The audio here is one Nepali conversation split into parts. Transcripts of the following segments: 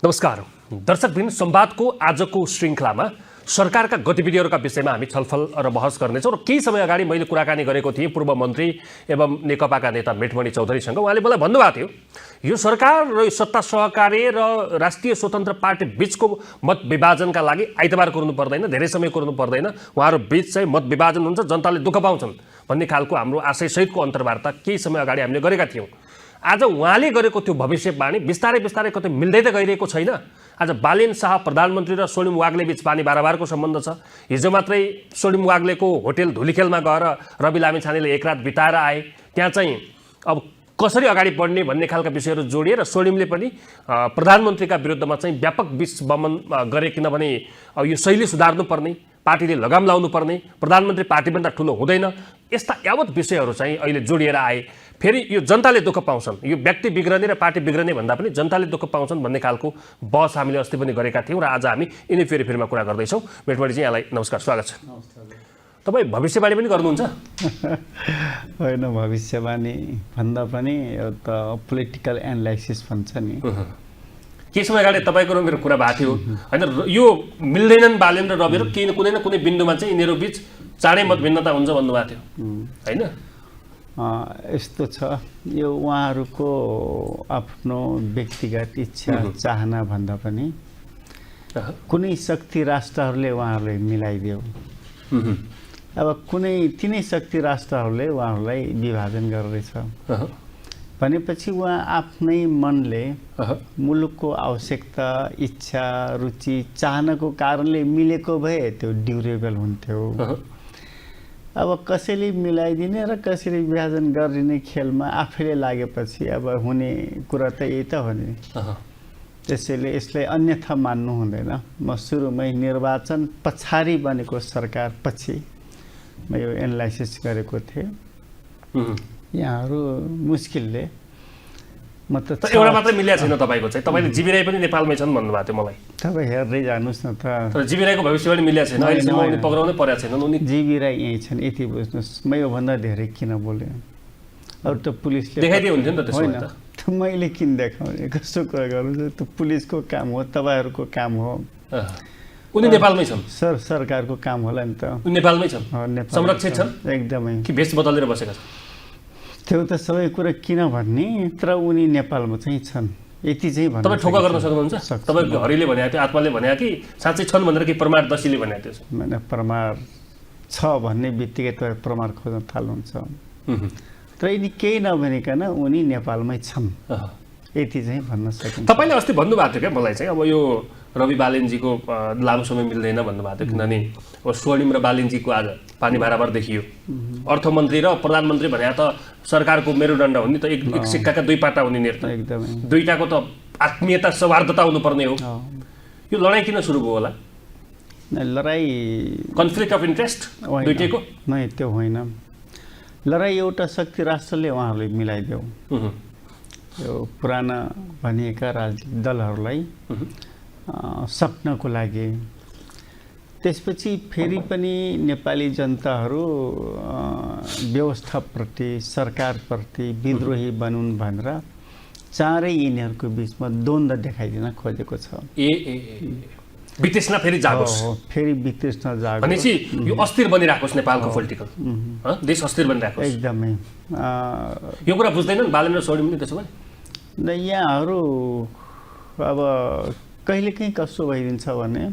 नमस्कार दर्शकबिन संवादको आजको श्रृङ्खलामा सरकारका गतिविधिहरूका विषयमा हामी छलफल र बहस गर्नेछौँ र केही समय अगाडि मैले कुराकानी गरेको थिएँ पूर्व मन्त्री एवं नेकपाका नेता मेठमणि चौधरीसँग। उहाँले मलाई भन्नुभएको थियो यो सरकार र सत्ता सहकारी र राष्ट्रिय स्वतन्त्र पार्टी बीचको मत विभाजनका लागि आइतबार कुर्नु पर्दैन, धेरै समय कुर्नु पर्दैन, उहाँहरू बीच चाहिँ मत विभाजन हुन्छ, जनताले दुःख पाउँछन् भन्ने खालको हाम्रो आशयसहितको अन्तर्वार्ता केही समय अगाडि हामीले गरेका थियौँ। आज उहाँले गरेको त्यो भविष्यवाणी बिस्तारै बिस्तारै कतै मिल्दै त गइरहेको छैन। आज बालेन शाह प्रधानमन्त्री र स्वर्णिम वाग्ले बीच पानी बाराबारको सम्बन्ध छ। हिजो मात्रै स्वर्णिम वाग्लेको होटेल धुलीखेलमा गएर रवि लामिछानेले एक रात बिताएर आए। त्यहाँ चाहिँ अब कसरी अगाडि बढ्ने भन्ने खालका विषयहरू जोडिएर स्वर्णिमले पनि प्रधानमन्त्रीका विरुद्धमा चाहिँ व्यापक विष बमन गरे, किनभने यो शैली सुधार्नुपर्ने, पार्टीले लगाम लाउनु पर्ने, प्रधानमन्त्री पार्टीभन्दा ठुलो हुँदैन, यस्ता यावत विषयहरू चाहिँ अहिले जोडिएर आए। फेरि यो जनताले दुःख पाउँछन्, यो व्यक्ति बिग्रने र पार्टी बिग्रने भन्दा पनि जनताले दुःख पाउँछन् भन्ने खालको बहस हामीले अस्ति पनि गरेका थियौँ र आज हामी यिनै फेरिमा कुरा गर्दैछौँ। मेठमणि चाहिँ यहाँलाई नमस्कार, स्वागत छ। तपाईँ भविष्यवाणी पनि गर्नुहुन्छ? होइन, भविष्यवाणी भन्दा पनि एउटा पोलिटिकल एनालाइसिस भन्छ नि। केही समय अगाडि तपाईँको र मेरो कुरा भएको थियो होइन, यो मिल्दैनन् बालेन र रवि र कुनै न कुनै बिन्दुमा चाहिँ यिनीहरू बिच चाँडै मत भिन्नता हुन्छ भन्नुभएको थियो होइन? यस्तो छ, यो उहाँहरूको आफ्नो व्यक्तिगत इच्छा चाहना भन्दा पनि कुनै शक्ति राष्ट्रहरूले उहाँहरूलाई मिलाइदियो। अब कुनै तिनै शक्ति राष्ट्रहरूले उहाँहरूलाई विभाजन गर्दैछ भनेपछि उहाँ आफ्नै मनले मुलुकको आवश्यकता, इच्छा, रुचि, चाहनाको कारणले मिलेको भए त्यो ड्युरेबल हुन्थ्यो। अब कसैले मिलाइदिने र कसैले विभाजन गरिदिने खेलमा आफैले लागेपछि अब हुने कुरा त यही त हो नि। त्यसैले यसलाई अन्यथा मान्नु हुँदैन। म सुरुमै निर्वाचन पछाडि बनेको सरकार पछि म यो एनालाइसिस गरेको थिएँ। यहाँहरू मुस्किलले म त एउटा मात्रै मिलेको छैन तपाईँको चाहिँ, तपाईँले जीवी राई पनि नेपालमै छन् भन्नुभएको थियो मलाई। तपाईँ हेर्दै जानुहोस् न त। तर जीवी राईको भविष्यवाणी मिलेको छैन, अहिलेसम्म उनी पक्राउनै परेका छैनन्। उनी जीवी राई यहीँ छन्, यति बुझ्नुहोस्। म योभन्दा धेरै किन बोलेँ? अरू त पुलिसले देखाइदिए हुन्थ्यो नि त त्यसो होइन, मैले किन देखाउने? कस्तो कुरा गर्नु? त्यो पुलिसको काम हो, तपाईँहरूको काम हो। उनी नेपालमै छन्, सरकारको काम होला नि त। उनी नेपालमै छन्, संरक्षित छन् एकदमै, कि भेष बदलेर बसेका छन्? त्यो त सबै कुरा किन भन्ने, तर उनी नेपालमा चाहिँ छन्, यति चाहिँ भन्नु। तपाईँ ठोका गर्न सक्नुहुन्छ? तपाईँको हरिले भनेको थियो, आत्माले भनेको कि साँच्चै छन् भनेर कि प्रमाणदशीले भनेको थियो? होइन, प्रमाण छ भन्ने बित्तिकै तपाईँ प्रमाण खोज्न थाल्नुहुन्छ। तर यिनी केही नभनिकन उनी नेपालमै छन्, यति चाहिँ भन्न सकिन्छ। तपाईँले अस्ति भन्नुभएको थियो क्या मलाई चाहिँ, अब यो रवि बालेनजीको लामो समय मिल्दैन भन्नुभएको थियो, किनभने अब स्वर्णिम र बालेनजीको आज पानी बराबर देखियो। अर्थमन्त्री र प्रधानमन्त्री भने त सरकारको मेरुदण्ड हो नि त, एक सिक्काका दुई पाटा हुने नि त, एकदमै दुईटाको त आत्मीयता सौहार्दता हुनुपर्ने हो। यो लडाइँ किन सुरु भयो होला? लडाइँ कन्फ्लिक्ट अफ इन्ट्रेस्ट दुईटैको? नै, त्यो होइन। लडाइँ एउटा शक्ति राष्ट्रले उहाँहरूले मिलाइदियो। यो पुराना भनिएका राजनीतिक दलहरूलाई सक्नको लागि। त्यसपछि फेरि पनि नेपाली जनताहरू व्यवस्थाप्रति, सरकारप्रति विद्रोही बनुन् भनेर चाँडै यिनीहरूको बिचमा द्वन्द्व देखाइदिन खोजेको छ। वितृष्णा फेरि जागोस्, फेरि वितृष्णा जागोस् भनेपछि यो अस्थिर बनिराखोस्, नेपालको पोलिटिकल देश अस्थिर बनिराखोस्। एकदमै यो कुरा बुझ्दैनन् बालेन र स्वर्णिमले त्यसो भए? न, यहाँहरू अब कहिलेकाहीँ कस्तो भइदिन्छ भने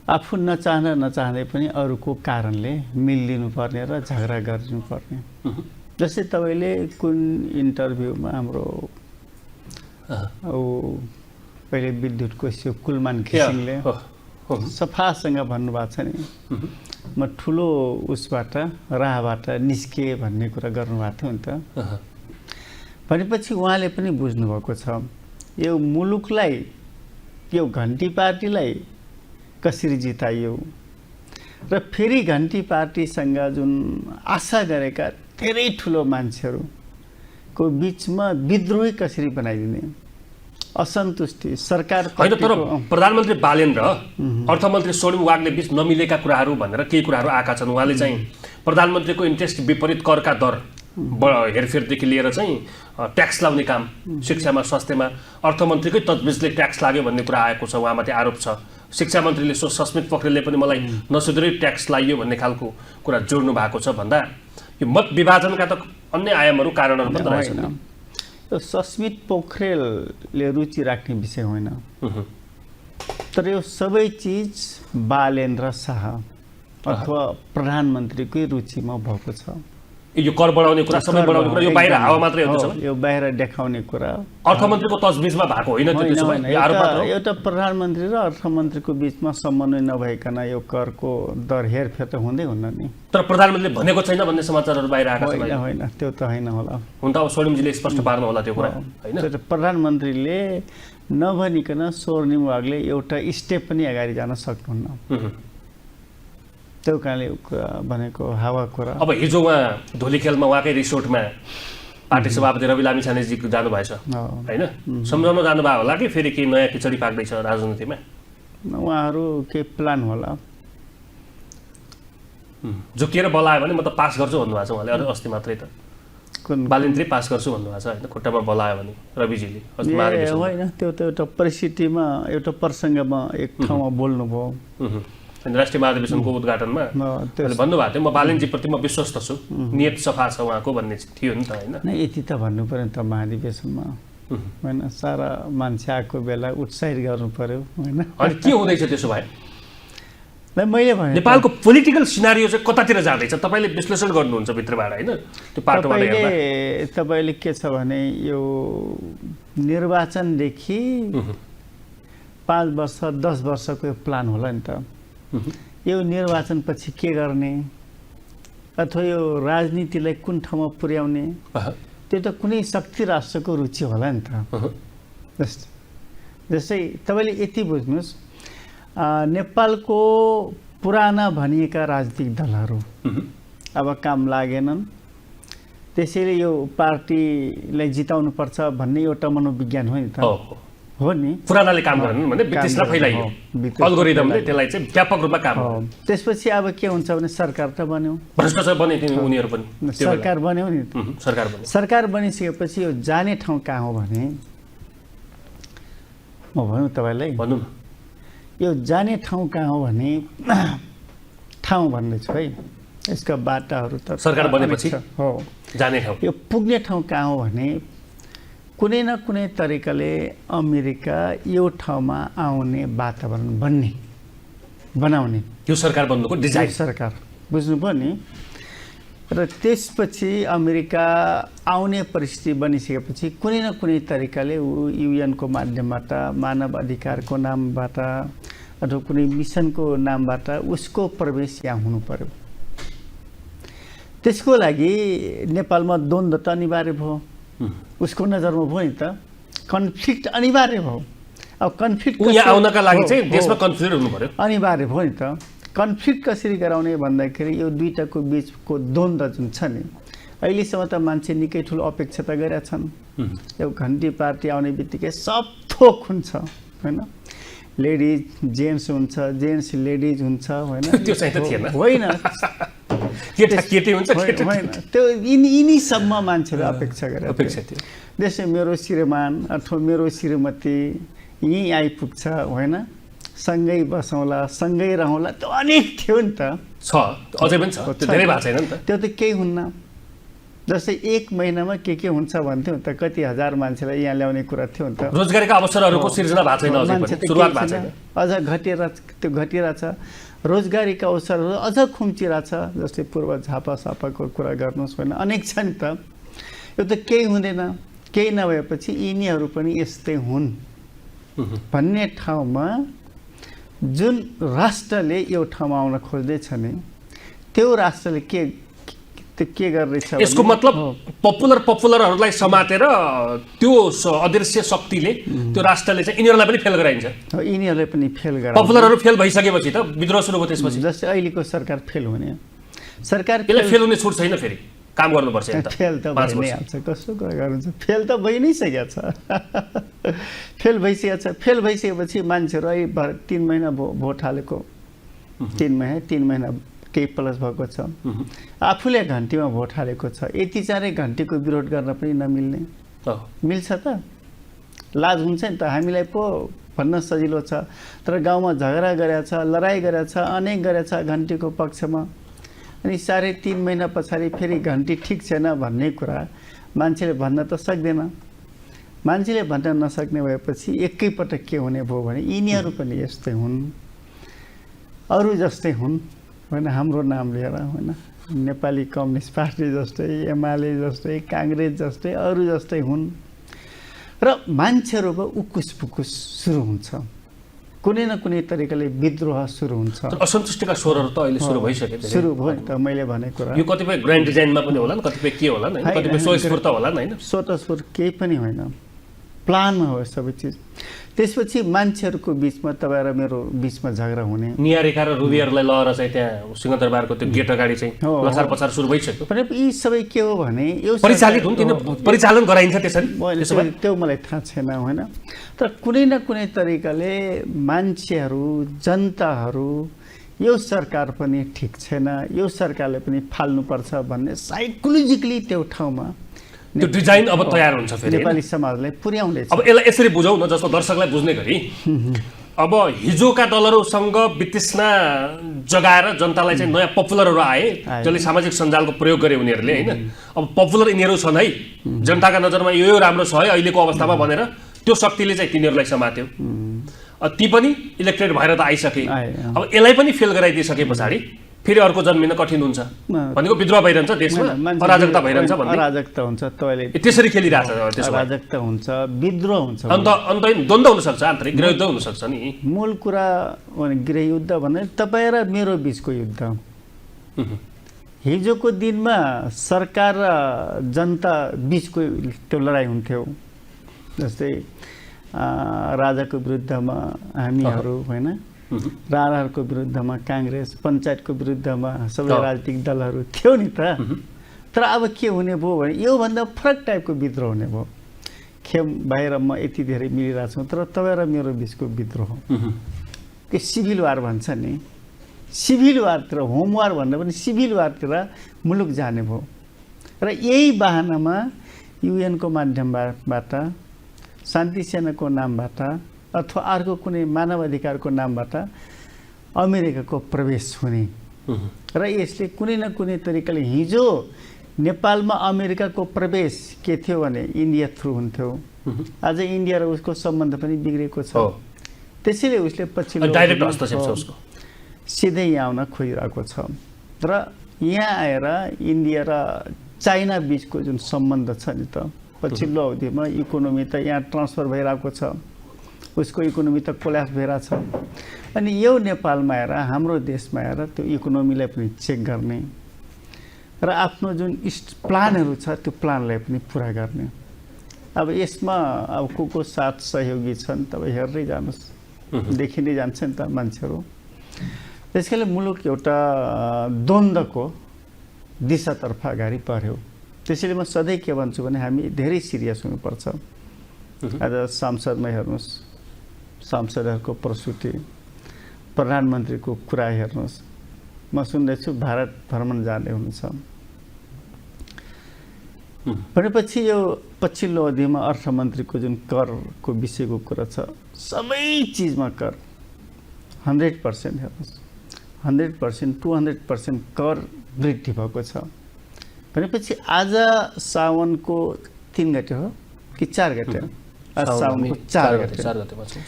आफू नचाहँदै पनि अरूको कारणले मिलिदिनु पर्ने र झगडा गरिदिनु पर्ने। जस्तै तपाईँले कुन इन्टरभ्यूमा हाम्रो पहिले विद्युतको कुलमान घिसिङले सफासँग भन्नुभएको छ नि, म ठुलो उसबाट राहबाट निस्किएँ भन्ने कुरा गर्नुभएको थियो नि त। भनेपछि उहाँले पनि बुझ्नुभएको छ यो मुलुकलाई, यो घन्टी पार्टीलाई कसरी जिताइयो र फेरि घन्टी पार्टीसँग जुन आशा गरेका धेरै ठुलो मान्छेहरूको बिचमा विद्रोही कसरी बनाइदिने, असन्तुष्टि सरकार होइन। तर प्रधानमन्त्री बालेन र अर्थमन्त्री स्वर्णिम वाग्ले बीच नमिलेका कुराहरू भनेर केही कुराहरू आएका छन्। उहाँले चाहिँ प्रधानमन्त्रीको इन्ट्रेस्ट विपरीत करका दर हेरफेरदेखि लिएर चाहिँ ट्याक्स लाउने काम, शिक्षामा स्वास्थ्यमा अर्थमन्त्रीकै तजबिजले ट्याक्स लाग्यो भन्ने कुरा आएको छ, उहाँमाथि आरोप छ। शिक्षा मन्त्रीले सस्मित पोखरेलले पनि मलाई नसुधरै ट्याक्स लाग्यो भन्ने खालको कुरा जोड्नु भएको छ भन्दा यो मत विभाजनका त अन्य आयामहरू कारणहरू पनि रहेछन्। यो सस्मित पोखरेलले रुचि राख्ने विषय होइन, तर यो सबै चिज बालेन्द्र शाह अथवा प्रधानमन्त्रीकै रुचिमा भएको छ। यो कर बढाउने कुरा, सबै बढाउने कुरा यो बाहिर हावा मात्रै हो, यो बाहिर देखाउने कुरा। अर्थमन्त्रीको तजबिजमा भएको होइन त्यो, त्यसो भए यो आरोप मात्र हो। एउटा प्रधानमन्त्री र अर्थमन्त्रीको बिचमा समन्वय नभइकन यो करको दर हेरफेर त हुँदै हुन्न नि। तर प्रधानमन्त्रीले भनेको छैन भन्ने समाचारहरू बाहिर आएका छन्। होइन, त्यो त होइन होला। हुन त अब स्वर्णिमजीले स्पष्ट पार्नु होला त्यो कुरा, होइन? प्रधानमन्त्रीले नभनिकन स्वर्णिम वागले एउटा स्टेप पनि अगाडि जान सक्नुहुन्न। त्यो कारणले भनेको हावा कुरा। अब हिजो उहाँ धुलीखेलमा उहाँकै रिसोर्टमा पार्टी सभापति रवि लामिछानेजी जानुभएछ, होइन? सम्झाउन जानुभयो होला कि फेरि केही नयाँ खिचडी पाक्दैछ राजनीतिमा? उहाँहरू केही प्लान होला। झुकिएर बोलायो भने म त पास गर्छु भन्नुभएको छ उहाँले, अस्ति मात्रै त बालेन्द्रले पास गर्छु भन्नुभएको छ, होइन? खुट्टामा बोलायो भने रविजीले होइन, त्यो त एउटा परिस्थितिमा एउटा प्रसङ्गमा एक ठाउँमा बोल्नुभयो। राष्ट्रिय महाधिवेशनको उद्घाटनमा भन्नुभएको थियो म बालेन्द्रजीप्रति म विश्वस्त छु, नियत सफा छ उहाँको भन्ने थियो नि त, होइन? यति त भन्नु पर्यो नि त महाधिवेशनमा, होइन? सारा मान्छे आएको बेला उत्साहित गर्नु पर्यो, होइन? अनि के हुँदैछ त्यसो भए? मैले भने नेपालको पोलिटिकल सिनारियो चाहिँ कतातिर जाँदैछ तपाईँले विश्लेषण गर्नुहुन्छ भित्रबाट, होइन? त्यो पाटोबाट हेर्दा तपाईँले के छ भने यो निर्वाचनदेखि 5 वर्ष 10 वर्षको यो प्लान होला नि त। यो निर्वाचनपछि के गर्ने अथवा यो राजनीतिलाई कुन ठाउँमा पुर्याउने, त्यो त कुनै शक्ति राष्ट्रको रुचि होला नि त। जस्तै तपाईँले यति बुझ्नुहोस्, नेपालको पुराना भनिएका राजनीतिक दलहरू अब काम लागेनन्, त्यसैले यो पार्टीलाई जिताउनुपर्छ भन्ने एउटा मनोविज्ञान हो नि त, हो नि? पुरानाले काम गरेनन् भने त्यसलाई फैलाइयो, अल्गोरिदमले त्यसलाई चाहिँ व्यापक रूपमा काम गर्यो। त्यसपछि अब के हुन्छ भने सरकार त बन्यो, भ्रष्टाचार बने उनीहरू पनि, सरकार बन्यो नि, सरकार बनिसकेपछि यो जाने ठाउँ कहाँ हो भने म भनौँ तपाईँलाई, भन्नु न, यो जाने ठाउँ कहाँ हो भने ठाउँ भन्दैछु है, यसका बाटाहरू त सरकार बनेपछि हो जाने ठाउँ। यो पुग्ने ठाउँ कहाँ हो भने कुनै न कुनै तरिकाले अमेरिका यो ठाउँमा आउने वातावरण बनाउने, यो सरकार बन्नुको डिजाइन, सरकार बुझ्नुभयो नि? र त्यसपछि अमेरिका आउने परिस्थिति बनिसकेपछि कुनै न कुनै तरिकाले युएनको माध्यमबाट, मानव अधिकारको नामबाट अथवा कुनै मिसनको नामबाट उसको प्रवेश यहाँ हुनु पर्यो। त्यसको लागि नेपालमा द्वन्द्व त अनिवार्य भयो, उसको नजरमा भयो नि त, कन्फ्लिक्ट अनिवार्य भयो। अब कन्फ्लिक्ट यहाँ आउनका लागि चाहिँ देशमा कन्फ्लिक्ट हुनु पर्यो, अनिवार्य भयो नि त। कन्फ्लिक्ट कसरी गराउने भन्दाखेरि यो दुईटाको बिचको द्वन्द्व जुन छ नि, अहिलेसम्म त मान्छे निकै ठुलो अपेक्षा त गरेका छन्। यो घन्टी पार्टी आउने बित्तिकै सब थोक हुन्छ, होइन? लेडिज जेन्ट्स हुन्छ, जेन्ट्स लेडिज हुन्छ, होइन? त्यो चाहिँ त थिएन, होइन? केटी हुन्छ, होइन? त्यो यिनी सबमा मान्छेले अपेक्षा गरे, अपेक्षा थियो। जस्तै मेरो श्रीमान अथवा मेरो श्रीमती यहीँ आइपुग्छ, होइन? सँगै बसौँला, सँगै रहँला, त्यो अनेक थियो नि त, छ अझै पनि छ, त्यो धेरै भएको छैन नि त। त्यो त केही हुन्न। जस्तै 1 महिनामा के हुन्छ भन्थ्यो त, कति हजार मान्छेलाई यहाँ ल्याउने कुरा थियो नि त। रोजगारीका अवसरहरूको सिर्जना भएको छैन, अझै पनि सुरुवात भएको छैन, अझ घटिरहेछ। रोजगारीका अवसरहरू अझ खुम्चिरहेछ। जस्तै पूर्व झापासापाको कुरा गर्नुहोस्, होइन? अनेक छ नि त। यो त केही हुँदैन, केही नभएपछि यिनीहरू पनि यस्तै हुन् भन्ने ठाउँमा जुन राष्ट्रले यो ठाउँमा आउन खोज्दैछ नि, त्यो राष्ट्रले के गर्दैछ? यसको मतलब पपुलरहरूलाई समातेर त्यो अदृश्य शक्तिले त्यो राष्ट्रले चाहिँ यिनीहरूलाई पनि फेल गराइन्छ। यिनीहरूलाई पनि फेल गराइन्छ। पपुलरहरू फेल भइसकेपछि त विद्रोह सुरु भयो त्यसपछि। जस्तै अहिलेको सरकार फेल हुने, सरकार फेल हुने छुट छैन, फेरि काम गर्नुपर्छ। फेल त भइ नै हाल्छ, कस्तो कुरा गर्नुहुन्छ? फेल त भइ नै सकेको छ, फेल भइसकेको छ। फेल भइसकेपछि मान्छेहरू 3 महिना भोट हालेको, 3 महिना केही प्लस भएको छ। आफूले घन्टीमा भोट हालेको छ, यति चाँडै घन्टीको विरोध गर्न पनि नमिल्ने। मिल्छ त? लाज हुन्छ नि त। हामीलाई पो भन्न सजिलो छ, तर गाउँमा झगडा गरेछ, लडाइँ गरेछ, अनेक गरेछ घन्टीको पक्षमा। अनि 3.5 महिना पछाडि फेरि घन्टी ठिक छैन भन्ने कुरा मान्छेले भन्न त सक्दैन। मान्छेले भन्न नसक्ने भएपछि एकैपटक के हुने भयो भने यिनीहरू पनि यस्तै हुन्, अरू जस्तै हुन् होइन। हाम्रो नाम लिएर होइन, नेपाली कम्युनिस्ट पार्टी जस्तै, एमाले जस्तै, काङ्ग्रेस जस्तै, अरू जस्तै हुन् र मान्छेहरूमा उकुस पुकुस सुरु हुन्छ, कुनै न कुनै तरिकाले विद्रोह सुरु हुन्छ। असन्तुष्टिका स्वरहरू त अहिले सुरु भइसके, सुरु भयो नि त। मैले भने कुरा यो कतिपय ग्रान्ड डिजाइनमा पनि होला, कतिपय के होला, कतिपय स्वस्फूर्त होला, होइन स्वतस्फूर्त केही पनि होइन, प्लानमा हो सबै चिज। त्यसपछि मान्छेहरूको बिचमा तपाईँ र मेरो बिचमा झगडा हुने, निहारेका र रुबियरलाई लहर चाहिँ त्यहाँ सिंहदरबारको त्यो गेट अगाडि चाहिँ लसार पसार सुरु भइसक्यो। भने यी सबै के हो भने यो परिचालित हुन्, परिचालन गराइन्छ त्यसरी, त्यो मलाई थाहा छैन होइन। तर कुनै न कुनै तरिकाले मान्छेहरू, जनताहरू यो सरकार पनि ठिक छैन, यो सरकारले पनि फाल्नुपर्छ भन्ने साइकोलोजिकली त्यो ठाउँमा त्यो डिजाइन अब तयार हुन्छ फेरि नेपाली समाजलाई पुर्याउँदैछ। अब यसलाई यसरी बुझौँ न, जस्तो दर्शकलाई बुझ्ने गरी अब हिजोका दलहरूसँग वितृष्णा जगाएर जनतालाई चाहिँ नयाँ पपुलरहरू आए, जसले सामाजिक सञ्जालको प्रयोग गरे उनीहरूले होइन। अब पपुलर यिनीहरू छन् है, जनताका नजरमा यो राम्रो छ है अहिलेको अवस्थामा भनेर त्यो शक्तिले चाहिँ तिनीहरूलाई समात्यो। ती पनि इलेक्टेड भएर त आइसके। अब यसलाई पनि फेल गराइदिइसके पछाडि फेरि अर्को जन्मिन कठिन हुन्छ भनेको विद्रोह भइरहन्छ देशमा, अराजकता भइरहन्छ भन्ने। अराजकता हुन्छ, तपाईँले त्यसरी खेलिरहेछ। त्यसो अराजकता हुन्छ, विद्रोह हुन्छ, अन्त द्वन्द्व हुनसक्छ, आन्तरिक गृहयुद्ध हुनसक्छ नि। मूल कुरा गृहयुद्ध भने तपाईँ र मेरो बिचको युद्ध। हिजोको दिनमा सरकार र जनता बिचको त्यो लडाइँ हुन्थ्यो, जस्तै राजाको विरुद्धमा हामीहरू होइन, राणाहरूको विरुद्धमा काङ्ग्रेस, पञ्चायतको विरुद्धमा सबै राजनीतिक दलहरू थियो नि त। तर अब के हुने भयो भने योभन्दा फरक टाइपको विद्रोह हुने भयो। खेम बाहिर म यति धेरै मिलिरहेको छु, तर तपाईँ र मेरो बिचको विद्रोह, त्यो सिभिल वार भन्छ नि, सिभिल वारतिर, होम वार भन्दा पनि सिभिल वारतिर मुलुक जाने भयो। र यही बाहनामा युएनको माध्यमबाट, शान्ति सेनाको नामबाट अथवा अर्को कुनै मानव अधिकारको नामबाट अमेरिकाको प्रवेश हुने र यसले कुनै न कुनै तरिकाले, हिजो नेपालमा अमेरिकाको प्रवेश के थियो भने इन्डिया थ्रु हुन्थ्यो, आज इन्डिया र उसको सम्बन्ध पनि बिग्रेको छ। त्यसैले उसले पछिल्लो डाइरेक्ट हस्तक्षेप छ उसको, सिधै यहाँ आउन खोजिरहेको छ। र यहाँ आएर इन्डिया र चाइना बिचको जुन सम्बन्ध छ नि त, पछिल्लो अवधिमा इकोनोमी त यहाँ ट्रान्सफर भइरहेको छ, उसको इकोनोमी त कोल्याप्स भइरहेछ। अनि यो नेपालमा आएर, हाम्रो देशमा आएर त्यो इकोनोमीलाई पनि चेक गर्ने र आफ्नो जुन प्लानहरू छ त्यो प्लानलाई पनि पुरा गर्ने। अब यसमा अब को साथ सहयोगी छन् तपाईँ हेर्दै जानुहोस्, देखिँदै जान्छ नि त मान्छेहरू। त्यसकारणले मुलुक एउटा द्वन्द्वको दिशातर्फ अगाडि बढ्यो। त्यसैले म सधैँ के भन्छु भने हामी धेरै सिरियस हुनुपर्छ। आज सांसदमा हेर्नुहोस्, सांसदहरूको प्रस्तुति, प्रधानमन्त्रीको कुरा हेर्नुहोस्। म सुन्दैछु भारत भ्रमण जाने हुनुहुन्छ भनेपछि यो पछिल्लो अवधिमा अर्थमन्त्रीको जुन करको विषयको कुरा छ, सबै चिजमा कर 100% हेर्नुहोस्, 100%, 200% कर वृद्धि भएको छ भनेपछि आज साउनको 3 गते हो कि 4 गते हो? आज साउनको 4 गते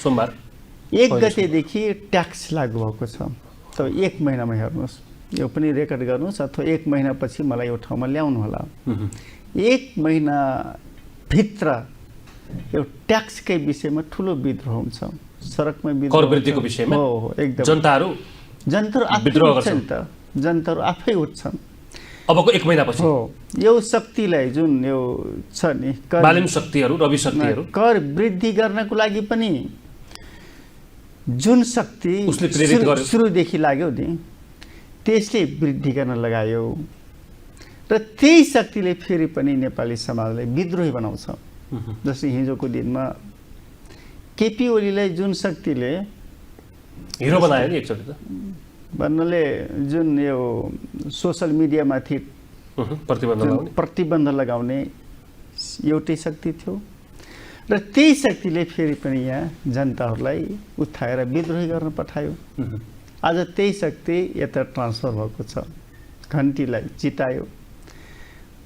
सोमबार 1 गतेदेखि ट्याक्स लागू भएको छ। त 1 महिनामा हेर्नुहोस्, यो पनि रेकर्ड गर्नुहोस् अथवा 1 महिनापछि मलाई यो ठाउँमा ल्याउनु होला। 1 महिनाभित्र यो ट्याक्सकै विषयमा ठुलो विद्रोह हुन्छ, सडकमा विद्रोह, कर वृद्धिको विषयमा हो एकदम। जनताहरू आफै विद्रोह उठ्छन् त, जनताहरू आफै उठ्छन् अबको 1 महिनापछि। हो, यो शक्तिलाई जुन यो छ नि, बालिम शक्तिहरू, रवि शक्तिहरू, कर वृद्धि गर्नको लागि पनि जुन शक्ति उसले प्रेरित गर्यो, सुरुदेखि लाग्यो नि, त्यसले वृद्धि गर्न लगायो र त्यही शक्तिले फेरि पनि नेपाली समाजलाई विद्रोही बनाउँछ। जस्तै हिजोको दिनमा केपी ओलीलाई जुन शक्तिले हिरो बनायो नि एकचोटि त, भन्नाले जुन यो सोसल मिडियामाथि प्रतिबन्ध लगाउने एउटै शक्ति थियो र त्यही शक्तिले फेरि पनि यहाँ जनताहरूलाई उठाएर विद्रोही गर्न पठायो। आज त्यही शक्ति यता ट्रान्सफर भएको छ, घन्टीलाई चितायो,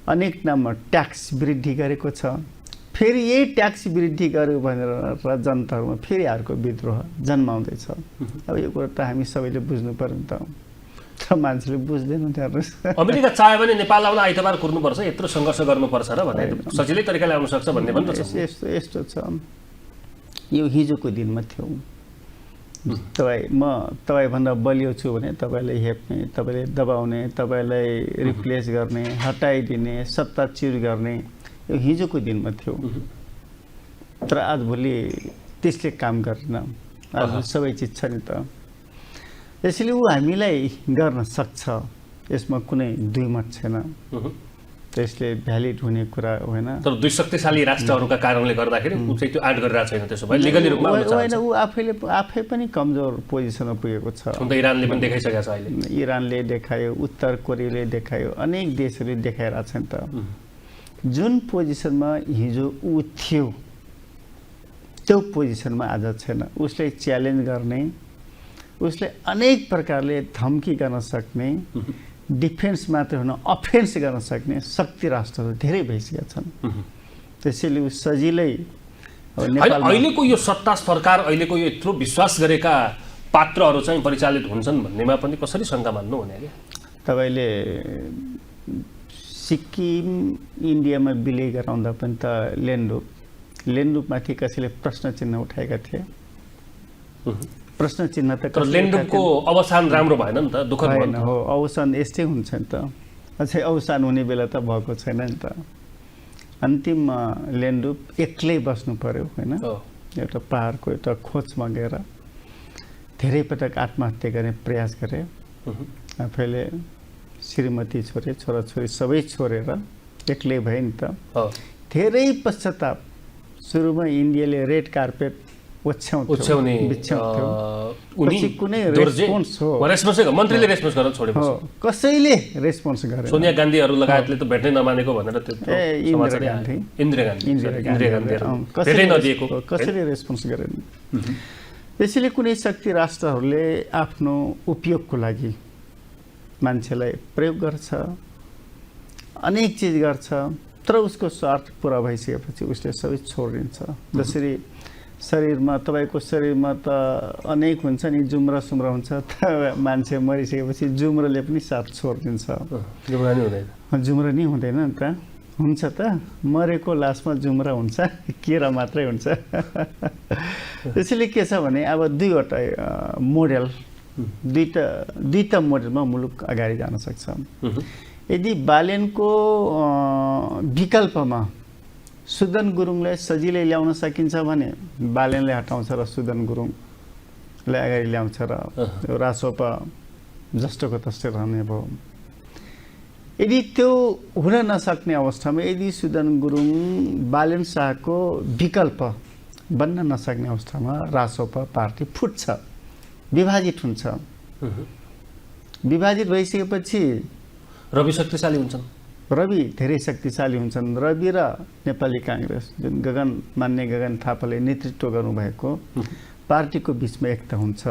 अनेक नाममा ट्याक्स वृद्धि गरेको छ। फेरि यही ट्याक्स वृद्धि गर्यो भनेर जनताहरूमा फेरि अर्को विद्रोह जन्माउँदैछ। अब यो कुरा त हामी सबैले बुझ्नु पर्यो नि त, मान्छेले बुझ्दैन त्यहाँ। अमेरिका चाह्यो भने नेपाल आउन आइतबार कुर्नुपर्छ, यत्रो सङ्घर्ष गर्नुपर्छ र भने सजिलै तरिकाले आउन सक्छ भन्ने पनि छ। यस्तो छ, यो हिजोको दिनमा थियो। म तपाईँभन्दा बलियो छु भने तपाईँलाई हेप्ने, तपाईँले दबाउने, तपाईँलाई रिप्लेस गर्ने, हटाइदिने, सत्ताच्युत गर्ने यो हिजोको दिनमा थियो। तर आजभोलि त्यसले काम गरेन। आज सबै चिज छ नि त, यसैले ऊ हामीलाई गर्न सक्छ, यसमा कुनै दुई मत छैन। त्यसले भ्यालिड हुने कुरा होइन। तर दुई शक्तिशाली राष्ट्रहरूका कारणले गर्दाखेरि ऊ चाहिँ त्यो आँट गरिरहेको छैन। त्यसो भए लिगली रूपमा होइन, ऊ आफै पनि कमजोर पोजिसनमा पुगेको छ। इरानले पनि देखाइसकेको छ अहिले। इरानले देखायो, उत्तर कोरियाले देखायो, अनेक देशहरूले देखाइरहेको छ नि त। जुन पोजिसनमा हिजो ऊ थियो त्यो पोजिसनमा आज छैन। उसले च्यालेन्ज गर्ने, उसले अनेक प्रकारले धम्की गर्न सक्ने, डिफेन्स मात्र हुन अफेन्स गर्न सक्ने शक्ति राष्ट्रहरू धेरै भइसकेका छन्। त्यसैले ऊ सजिलै अहिलेको यो सत्ता सरकार, अहिलेको यो यत्रो विश्वास गरेका पात्रहरू चाहिँ परिचालित हुन्छन् भन्नेमा पनि कसरी शङ्का मान्नु हुने? तपाईँले सिक्किम इन्डियामा विलय गराउँदा पनि त लेन्डुपमाथि कसैले प्रश्न चिन्ह उठाएका थिए। प्रश्न चिन्ह त लेन्डुपको अवसान राम्रो भएन नि त, दुःखद भएन। हो, अवसान यस्तै हुन्छ नि त। अझै अवसान हुने बेला त भएको छैन नि त। अन्तिममा लेन्डुप एक्लै बस्नु पर्यो होइन। एउटा पहाडको एउटा खोजमा गएर धेरै पटक आत्महत्या गर्ने प्रयास गरे। आफैले श्रीमती छोरे, छोराछोरी सबै छोडेर एक्लै भए नि त। धेरै पश्चाताप। सुरुमा इन्डियाले रेड कार्पेट ओछ्याउने मन्त्रीले रेस्पोन्स गर्न छोडेको, कसैले रेस्पोन्स गरे। सोनिया गान्धीहरू लगायतले त भेट्नै नमानेको भनेर त्यो कसैले रेस्पोन्स गरेन। त्यसैले कुनै शक्ति राष्ट्रहरूले आफ्नो उपयोगको लागि मान्छेलाई प्रयोग गर्छ, अनेक चिज गर्छ, तर उसको स्वार्थ पुरा भइसकेपछि उसले सबै छोडिदिन्छ। जसरी शरीरमा, तपाईँको शरीरमा त अनेक हुन्छ नि, जुम्रा सुम्रा हुन्छ, त मान्छे मरिसकेपछि जुम्राले पनि साथ छोडिदिन्छ। जुम्रा नि हुँदैन नि त, हुन्छ त। मरेको लासमा जुम्रा हुन्छ, केरा मात्रै हुन्छ। त्यसैले के छ भने अब दुईवटा मोडेल, दुईटा मोडेलमा मुलुक अगाडि जान सक्छ। यदि बालेनको विकल्पमा सुदन गुरुङलाई सजिलै ल्याउन सकिन्छ भने बालेनले हटाउँछ र सुदन गुरुङलाई अगाडि ल्याउँछ र रासोपा जस्तोको तस्तै रहने भयो। यदि त्यो हुन नसक्ने अवस्थामा यदि सुदन गुरुङ बालेन शाहको विकल्प बन्न नसक्ने अवस्थामा रासोपा पार्टी फुट्छ, विभाजित हुन्छ। विभाजित भइसकेपछि रवि शक्तिशाली हुन्छन्, रवि धेरै शक्तिशाली हुन्छन्। रवि र नेपाली काङ्ग्रेस जुन मान्य गगन थापाले नेतृत्व गर्नुभएको पार्टीको बिचमा एकता हुन्छ।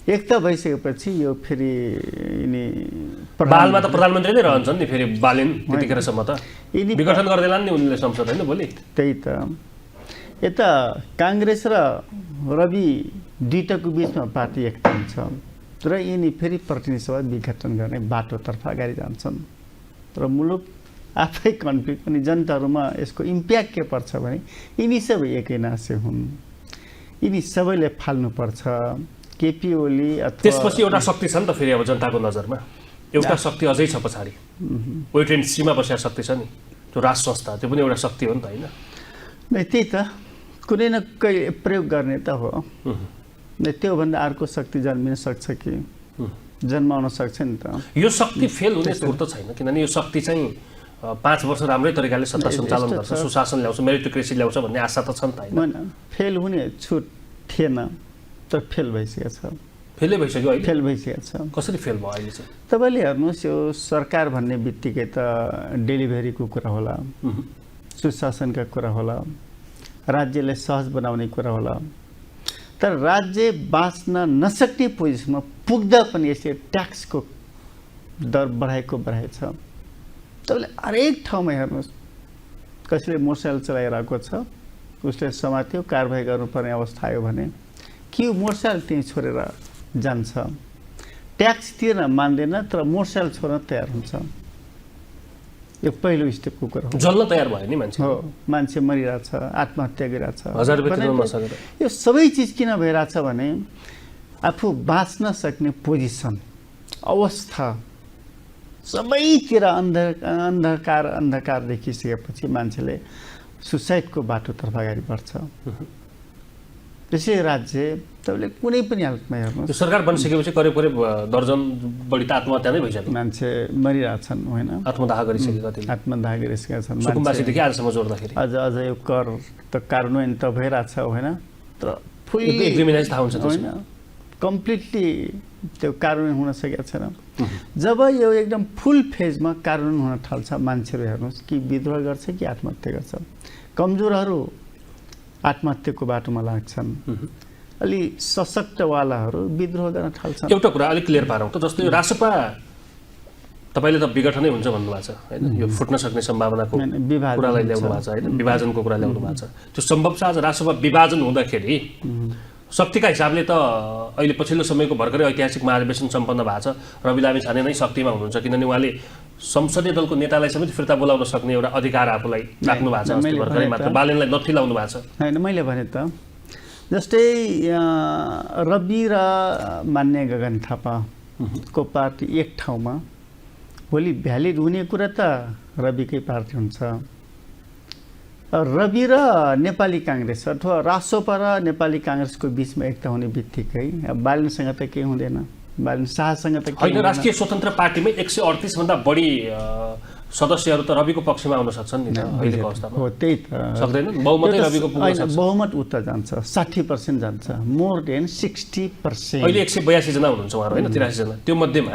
एकता भइसकेपछि यो फेरि बालमा त प्रधानमन्त्री नै रहन्छन् नि फेरि बालेन त्यतिखेरसम्म त विघटन गर्दैलान् नि उनले संसद होइन भोलि। त्यही त, यता काङ्ग्रेस र रवि दुईटाको बिचमा पार्टी एकता हुन्छ र यिनी फेरि प्रतिनिधि सभा विघटन गर्ने बाटोतर्फ अगाडि जान्छन् र मुलुक आफै कन्फ्लिक्ट। अनि जनताहरूमा यसको इम्प्याक्ट के पर्छ भने यिनी सबै एकै नासे हुन्, यिनी सबैले फाल्नुपर्छ। केपी ओली त्यसपछि एउटा शक्ति छ नि त फेरि अब जनताको नजरमा, एउटा शक्ति अझै छ पछाडि, वेट एन्ड सीमा बसेको शक्ति छ नि, त्यो राज संस्था, त्यो पनि एउटा शक्ति हो नि त होइन? त्यही त, कुनै न कुनै प्रयोग गर्ने त हो। त्योभन्दा अर्को शक्ति जन्मिन सक्छ कि जन्माउन सक्छ नि त। यो शक्ति फेल हुने सुर त छैन, किनभने यो शक्ति चाहिँ 5 वर्ष राम्रै तरिकाले सत्ता सञ्चालन गर्छ, सुशासन ल्याउँछ, मेरिटोक्रेसी ल्याउँछ भन्ने आशा त छ नि त होइन? फेल हुने छुट थिएन, तर फेल भइसकेको छ। फेलै भइसक्यो अहिले फेल भइसकेको छ। कसरी फेल भयो अहिले चाहिँ तपाईँले हेर्नुहोस् यो सरकार भन्ने बित्तिकै त डेलिभरीको कुरा होला, सुशासनका कुरा होला, राज्यलाई सहज बनाउने कुरा होला, तर राज्य बाँच्न नसक्ने पोजिसनमा पुग्दा पनि यसले ट्याक्सको दर बढाएछ। तपाईँले हरेक ठाउँमा हेर्नुहोस्, कसैले मोटरसाइकल चलाइरहेको छ, उसले समात्यो, कारबाही गर्नुपर्ने अवस्था आयो भने कि मोटरसाइकल त्यहीँ छोडेर जान्छ, ट्याक्स तिर्न मान्दैन तर मोटरसाइकल छोड्न तयार हुन्छ। यो पहिलो स्टेपको कुरा हो। जल्न तयार भयो नि मान्छे। हो, मान्छे मरिरहेछ, आत्महत्या गरिरहेछ। 1000 रुपैयाँ तिर्न नसकेर यो सबै चिज किन भइरहेछ भने आफू बाँच्न सक्ने पोजिसन, अवस्था सबैतिर अन्धकार देखिसकेपछि मान्छेले सुसाइडको बाटोतर्फ अगाडि बढ्छ। त्यसै राज्य तपाईँले कुनै पनि हालतमा हेर्नुहोस्, यो सरकार बनिसकेपछि करिब दर्जन बढी त आत्महत्या नै भइसक्यो। मान्छे मरिरहेछन् होइन, आत्मदाह गरिसकेका थिए। आत्मदाह गरिसकेका छन्। सुकुम्बासीदेखि आजसम्म जोड्दाखेरि अझ यो कर त कार्यान्वयन त भइरहेछ होइन, तर फुल्ली क्रिमिनलाइज थाहा हुन्छ होइन, कम्प्लिटली त्यो कार्यान्वयन हुन सकेको छैन। जब यो एकदम फुल फेजमा कार्यान्वयन हुन थाल्छ, मान्छेहरू हेर्नुहोस् कि विद्रोह गर्छ कि आत्महत्या गर्छ। कमजोरहरू आत्महत्याको बाटोमा लाग्छन्, अलि सशक्तवालाहरू विद्रोह गर्न थाल्छन्। एउटा कुरा अलिक क्लियर पारौँ त, जस्तो यो रासपा तपाईँले त विघटनै हुन्छ भन्नुभएको छ होइन, यो फुट्न सक्ने सम्भावनाको कुरालाई ल्याउनु भएको छ होइन, विभाजनको कुरा ल्याउनु भएको छ। त्यो सम्भव छ आज रासपा विभाजन हुँदाखेरि? शक्तिका हिसाबले त अहिले पछिल्लो समयको भर्खरै ऐतिहासिक महाधिवेशन सम्पन्न भएको छ, रवि लामिछाने नै शक्तिमा हुनुहुन्छ, किनभने उहाँले संसदीय दलको नेतालाई समेत फिर्ता बोलाउन सक्ने एउटा अधिकार आफूलाई राख्नु भएको छ। अस्ति भर्खरै मात्र बालेनलाई नथी लाउनु भएको छ होइन। मैले भने त जस्तै रवि र मान्य गगन थापाको पार्टी एक ठाउँमा भोलि भ्यालिड हुने कुरा त रविकै पार्टी हुन्छ। रवि र नेपाली काङ्ग्रेस अथवा रासोपा र नेपाली काङ्ग्रेसको बिचमा एकता हुने बित्तिकै बालेनसँग त केही हुँदैन, बालेन शाहसँग त होइन। राष्ट्रिय स्वतन्त्र पार्टीमै 138 भन्दा बढी सदस्यहरू त रविको पक्षमा आउन सक्छन् नि त अहिलेको अवस्थामा। हो, त्यही त सक्दैन, बहुमतै रविको पुग्न सक्छ। बहुमत उता जान्छ, 60% जान्छ, मोर देन 60%। अहिले 182 जना हुनुहुन्छ उहाँहरू होइन, 83 जना, त्यो मध्येमा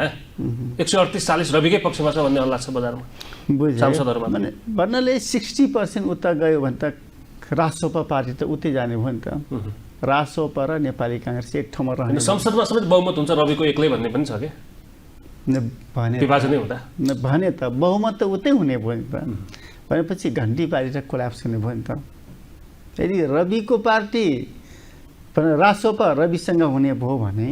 138-40 रविकै पक्षमा छ भन्ने हल्ला छ बजारमा सांसदहरूमा। भने भन्नाले 60% उता गयो भने त रासोपा पार्टी त उतै जाने भयो नि त। रासोपा र नेपाली काङ्ग्रेस एक ठाउँमा रहने, संसदमा समेत बहुमत हुन्छ रविको एक्लै भन्ने पनि छ क्या विभाजनै हुँदा। भने त बहुमत त उतै हुने भयो नि त, भनेपछि घन्टी पारेर कोल्याप्स हुने भयो नि त। यदि रविको पार्टी रासोपा रविसँग हुने भयो भने,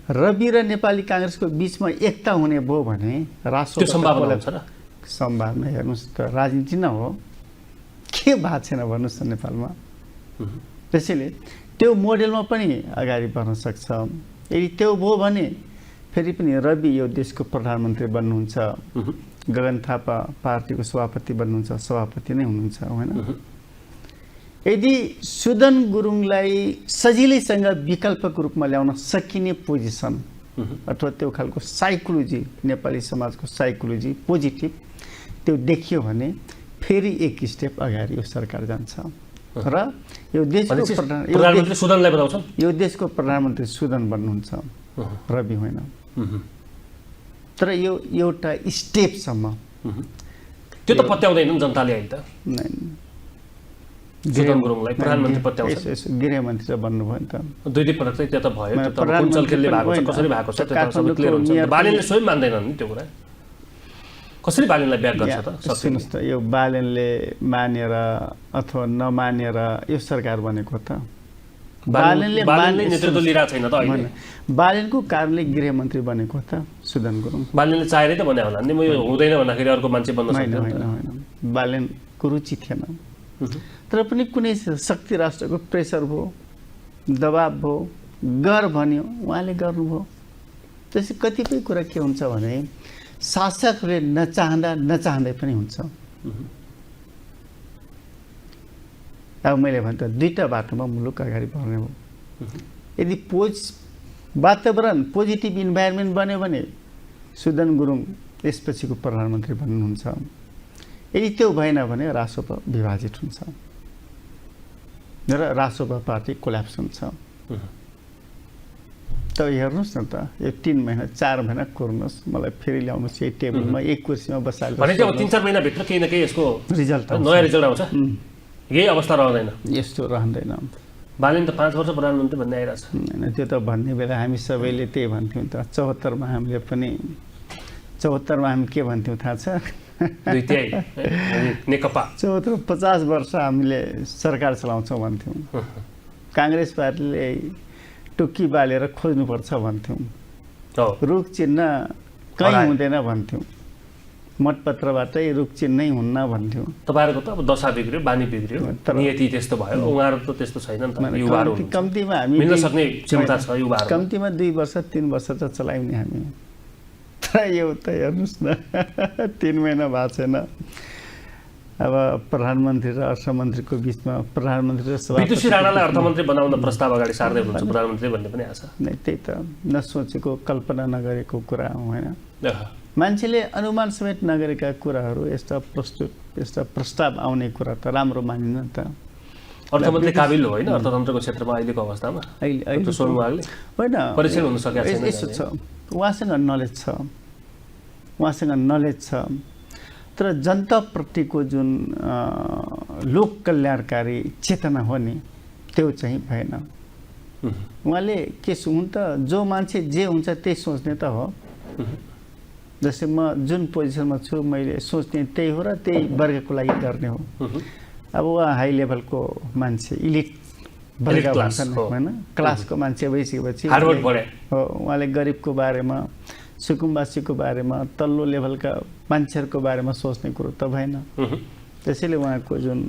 रवि र नेपाली काङ्ग्रेसको बिचमा एकता हुने भयो भने रासोपा सम्भावना हुन्छ र? सम्भावना हेर्नुहोस् त, राजनीति न हो के भएको छैन भन्नुहोस् न नेपालमा। त्यसैले त्यो मोडेलमा पनि अगाडि बढ्न सक्छ। यदि त्यो भयो भने फेरि पनि रवि यो देशको प्रधानमन्त्री बन्नुहुन्छ, गगन थापा पार्टीको सभापति बन्नुहुन्छ, सभापति नै हुनुहुन्छ होइन। यदि सुदन गुरुङलाई सजिलैसँग विकल्पको रूपमा ल्याउन सकिने पोजिसन अथवा त्यो खालको साइकोलोजी, नेपाली समाजको साइकोलोजी पोजिटिभ त्यो देखियो भने फेरि एक स्टेप अगाडि यो सरकार जान्छ। र यो देशको प्रधानमन्त्री सुदनलाई बताउँछन्, यो देशको प्रधानमन्त्री सुदन बन्नुहुन्छ, रवि होइन। तर यो एउटा स्टेपसम्म त्यो त पत्याउँदैनन् जनताले अहिले त। सुदन गुरुङलाई प्रधानमन्त्री पत्याउँछ, गृहमन्त्री त बन्नुभयो नि त। दुई पटक चाहिँ त्यो त भयो, त्यो त कुन चलखेलले भएको छ, कसरी भएको छ, त्यो सबै क्लियर हुन्छ। बालेनले स्वयं मान्दैनन् नि त्यो कुरा, कसरी बालेनलाई ब्याक गर्छ त? सुन्नुहोस् त, यो बालेनले मानेर अथवा नमानेर यो सरकार बनेको त। बालेनले नेतृत्व लिइरहेको छैन त अहिले। बालेनको कारणले गृहमन्त्री बनेको त सुदन गुरुङ। बालेनले चाहेरै त भने होला नि, म यो हुँदैन भन्दाखेरि अर्को मान्छे बन्न सक्दैन। होइन, बालेनको रुचि थिएन। तर पनि कुनै शक्ति राष्ट्रको प्रेसर भयो, दबाब भयो, गर भन्यो, उहाँले गर्नुभयो। त्यसै कतिपय कुरा के हुन्छ भने शासकले नचाहँदै पनि हुन्छ। अब मैले भने त दुईटा बाटोमा मुलुक अगाडि बढ्ने हो। यदि वातावरण पोजिटिभ इन्भाइरोमेन्ट बन्यो भने सुदन गुरुङ यसपछिको प्रधानमन्त्री बन्नुहुन्छ। यदि त्यो भएन भने रासोपा विभाजित हुन्छ र रासोपा पार्टी कोल्याप्स हुन्छ। त हेर्नुहोस् न त यो 3 महिना 4 महिना कुर्नुहोस् मलाई फेरि ल्याउनुहोस् यही टेबलमा एक कुर्सीमा बसालेर भने चाहिँ अब 3-4 महिनाभित्र केही न केही यसको रिजल्ट नयाँ रिजल्ट आउँछ यही अवस्था रहँदैन यस्तो रहँदैन बालेन त 5 वर्ष प्रधानमन्त्री भन्ने आइरहेछ होइन त्यो त भन्ने बेला हामी सबैले त्यही भन्थ्यौँ त 74 मा हामीले पनि 74 मा हामी के भन्थ्यौँ थाहा छ दुई तिहाई नेकपा 74 50 वर्ष हामीले सरकार चलाउँछौँ भन्थ्यौँ काङ्ग्रेस पार्टीले टुक्की बालेर खोज्नुपर्छ भन्थ्यौँ रुख चिन्ह कहीँ हुँदैन भन्थ्यौँ मतपत्रबाटै रुख चिन्है हुन्न भन्थ्यौँ तपाईँहरूको त अब दशा बिग्रियो बानी बिग्रियो नियति त्यस्तो भयो उहाँहरू त त्यस्तो छैन नि त युवाहरू कम्तीमा हामी मिल्न सक्ने क्षमता छ युवाहरू कम्तीमा 2 वर्ष 3 वर्ष त चलाउने हामी तर यो त हेर्नुहोस् न 3 महिना भएको छैन अब प्रधानमन्त्री र अर्थमन्त्रीको बिचमा प्रधानमन्त्री र विदुषी राणालाई अर्थमन्त्री बनाउन प्रस्ताव अगाडि सार्दै हुनुहुन्छ प्रधानमन्त्री भन्ने पनि आछ नै त्यही त नसोचेको कल्पना नगरेको कुरा हो होइन मान्छेले अनुमान समेत नगरेका कुराहरू यस्ता प्रस्ताव आउने कुरा त राम्रो मानिन्न त अर्थमन्त्री काबिल हो होइन अर्थतन्त्रको क्षेत्रमा अहिलेको अवस्थामा अहिले सोनुवागले होइन परीक्षण हुन सकेको छैन यसो छ उहाँसँग नलेज छ तर जनताप्रतिको जुन लोक कल्याणकारी चेतना हो नि त्यो चाहिँ भएन उहाँले के हुन् त जो मान्छे जे हुन्छ त्यही सोच्ने त हो जस्तै म जुन पोजिसनमा छु मैले सोच्ने त्यही हो र त्यही वर्गको लागि गर्ने हो अब उहाँ हाई लेभलको मान्छे इलिट वर्ग भन्छन् होइन क्लासको मान्छे भइसकेपछि हो उहाँले गरिबको बारेमा सुकुम्बासीको बारेमा तल्लो लेभलका मान्छेहरूको बारेमा सोच्ने कुरो त भएन त्यसैले उहाँको जुन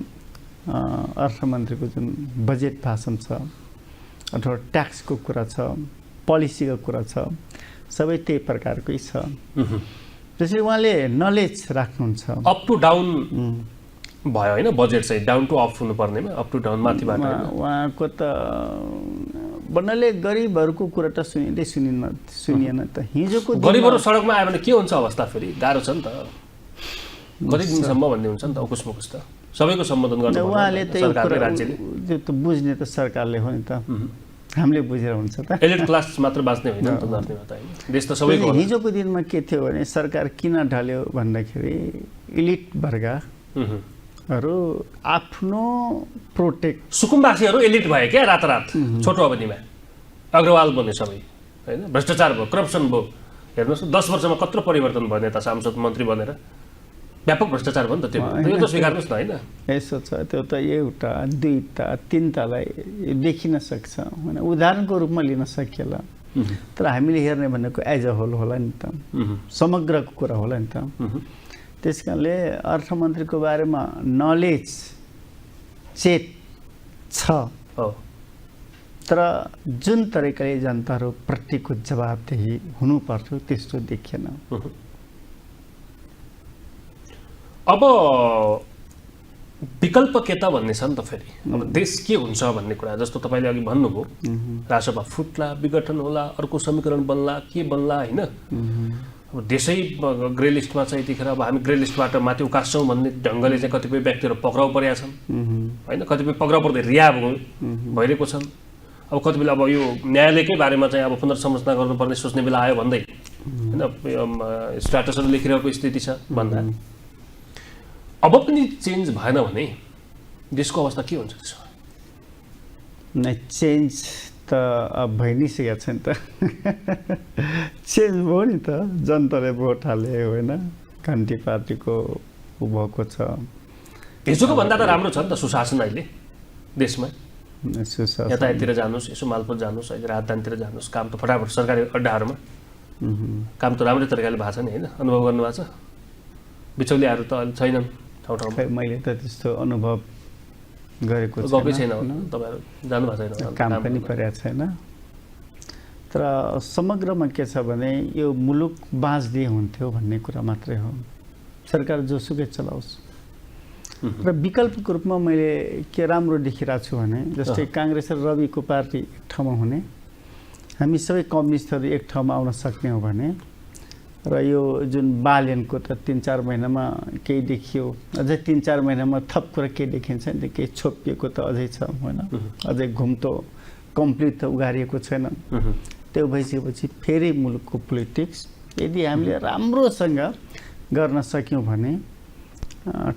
अर्थमन्त्रीको जुन बजेट भाषण छ अथवा ट्याक्सको कुरा छ पोलिसीको कुरा छ सबै त्यही प्रकारकै छ त्यसैले उहाँले नलेज राख्नुहुन्छ अप टु डाउन भयो होइन बजेट चाहिँ डाउन टु अफ हुनुपर्नेमा अप टु डाउन माथिबाट उहाँको त भन्नाले गरिबहरूको कुरा त सुनिएन त हिजोको गरिबहरू सडकमा आयो भने के हुन्छ अवस्था फेरि गाह्रो छ नि त कति दिनसम्म भन्ने हुन्छ नि त उकुस मुकुस त सबैको सम्बोधन गर्नु उहाँले त सरकारले राज्यले त्यो त बुझ्ने त सरकारले हो नि त हामीले बुझेर हुन्छ त एलिट क्लास मात्र बाँच्ने होइन नि त धरतीमा त होइन देश त सबैको हिजोको दिनमा के थियो भने सरकार किन ढल्यो भन्दाखेरि इलिट वर्गहरू आफ्नो प्रोटेक्ट सुकुम्बासीहरू एलिट भए क्या रातारात छोटो अवधिमा अग्रवाल बने सबै होइन भ्रष्टाचार भयो करप्सन भयो हेर्नुहोस् 10 वर्षमा कत्रो परिवर्तन भयो नेता सांसद मन्त्री बनेर व्यापक भ्रष्टाचार भयो नि त त्यो त स्वीकार्नुहोस् न होइन यसो छ त्यो त एउटा दुईटा तीनटालाई देखिन सक्छ होइन उदाहरणको रूपमा लिन सकिएला तर हामीले हेर्ने भनेको एज अ होल होला नि त समग्रको कुरा होला नि त त्यस कारणले अर्थमन्त्रीको बारेमा नलेज चेत छ तर जुन तरिकाले जनताहरू प्रतिको जवाबदेही हुनुपर्थ्यो त्यस्तो देखिएन अब विकल्प के त भन्ने छ नि त फेरि अब देश के हुन्छ भन्ने कुरा जस्तो तपाईँले अघि भन्नुभयो राजसभा फुट्ला विघटन होला अर्को समीकरण बन्ला के बन्ला होइन अब देशै ग्रे लिस्टमा छ यतिखेर अब हामी ग्रे लिस्टबाट माथि उकास्छौँ भन्ने ढङ्गले चाहिँ कतिपय व्यक्तिहरू पक्राउ परेका छन् होइन कतिपय पक्राउ पर्दै रिहा भइरहेको छन् अब कति बेला अब यो न्यायालयकै बारेमा चाहिँ अब पुनर्संरचना गर्नुपर्ने सोच्ने बेला आयो भन्दै होइन स्ट्याटसहरू लेखिरहेको स्थिति छ भन्दा अब पनि चेन्ज भएन भने देशको अवस्था के हुन्छ त्यसो नै चेन्ज त अब भइ नै सकेको छ नि त चेन्ज भयो नि त जनताले भोट हाले होइन घन्टी पार्टीको भएको छ हिजोको भन्दा त राम्रो छ नि त सुशासन अहिले देशमा यातायाततिर जानुहोस् यसो मालपोत जानुहोस् अहिले राजधानीतिर जानुहोस् काम त फटाफट सरकारी अड्डाहरूमा काम त राम्रै तरिकाले भएको छ नि होइन अनुभव गर्नुभएको छ बिचौलियाहरू त अहिले छैनन् ठाउँ ठाउँमा मैले त त्यस्तो अनुभव गरेको गएकै छैन तपाईँहरू जानुभएको छैन काम पनि परेको छैन तर समग्रमा के छ भने यो मुलुक बाँच्दिए हुन्थ्यो भन्ने कुरा मात्रै हो सरकार जोसुकै चलाओस् र विकल्पको रूपमा मैले के राम्रो देखिरहेको छु भने जस्तै काङ्ग्रेस र रविको पार्टी एक ठाउँमा हुने हामी सबै कम्युनिस्टहरू एक ठाउँमा आउन सक्ने हो भने र यो जुन बालेनको त 3-4 महिनामा केही देखियो अझै 3-4 महिनामा थप कुरा के देखिन्छ नि केही छोपिएको त अझै छ होइन अझै घुम्तो कम्प्लिट त उगारिएको छैन त्यो भइसकेपछि फेरि मुलुकको पोलिटिक्स यदि हामीले राम्रोसँग गर्न सक्यौँ भने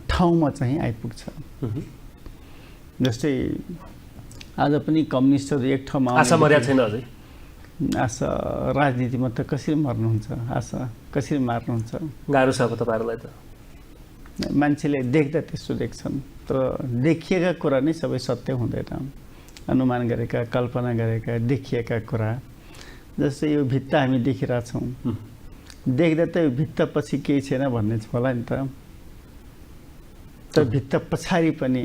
ठाउँमा चाहिँ आइपुग्छ। जस्तै आज पनि कम्युनिस्टहरू एक ठाउँमा आशा मर्या छैन अझै। आशा राजनीतिमा त कसरी मर्नुहुन्छ, आशा कसरी मार्नुहुन्छ? गाह्रो छ अब तपाईँहरूलाई त। मान्छेले देख्दा त्यस्तो देख्छन्, तर देखिएका कुरा नै सबै सत्य हुँदैन। अनुमान गरेका, कल्पना गरेका, देखिएका कुरा, जस्तै यो भित्ता हामी देखिरहेछौँ, देख्दा त यो भित्ता पछि केही छैन भन्ने होला नि त। तर भित्ता पछाडि पनि